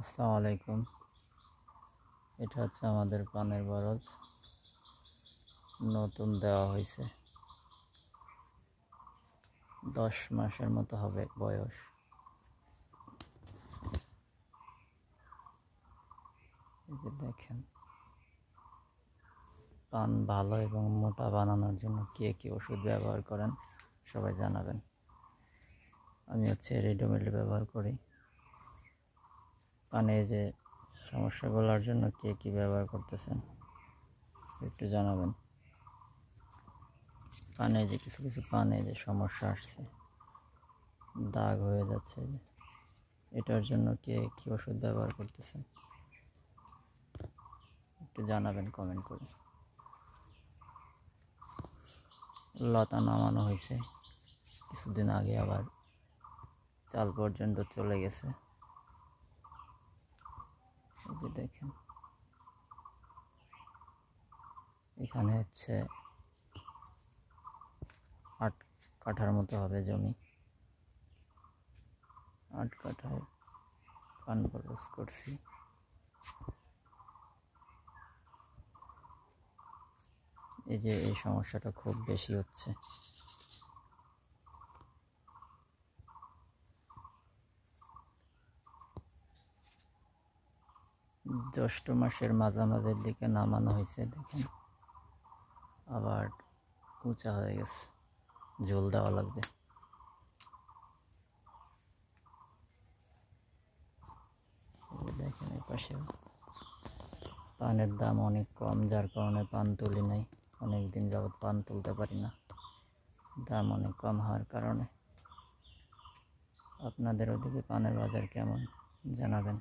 আসসালামু আলাইকুম। এটা হচ্ছে আমাদের পানের বরজ, নতুন দেওয়া হয়েছে। 10 মাসের মতো হবে বয়স। এই যে দেখেন, পান ভালো এবং মোটা বানানোর জন্য কে কী ওষুধ ব্যবহার করেন সবাই জানাবেন। আমি হচ্ছে রেডিমেড ব্যবহার করি। পানে যে সমস্যাগুলোর জন্য কে কী ব্যবহার করতেছেন একটু জানাবেন। পানে যে কিছু কিছু পানে যে সমস্যা আসছে, দাগ হয়ে যাচ্ছে, এটার জন্য কে কী ওষুধ ব্যবহার করতেছেন একটু জানাবেন কমেন্ট করে। লতা নামানো হয়েছে কিছুদিন আগে, আবার চাল পর্যন্ত চলে গেছে। এই যে দেখেন, এখানে হচ্ছে 8 কাঠার মতো হবে জমি। 8 কাঠায় পান বরজ করছি। এই যে এই সমস্যাটা খুব বেশি হচ্ছে। জ্যৈষ্ঠ মাসের মাঝামাঝির দিকে নামানো হয়েছে, দেখেন আবার উঁচা হয়ে গেছে, ঝোল দেওয়া লাগবে। দেখেন এই পাশে পানের দাম অনেক কম, যার কারণে পান তুলি নাই। অনেক দিন যাবৎ পান তুলতে পারি না, দাম অনেক কম হওয়ার কারণে। আপনাদের ওদিকে পানের বাজার কেমন জানাবেন।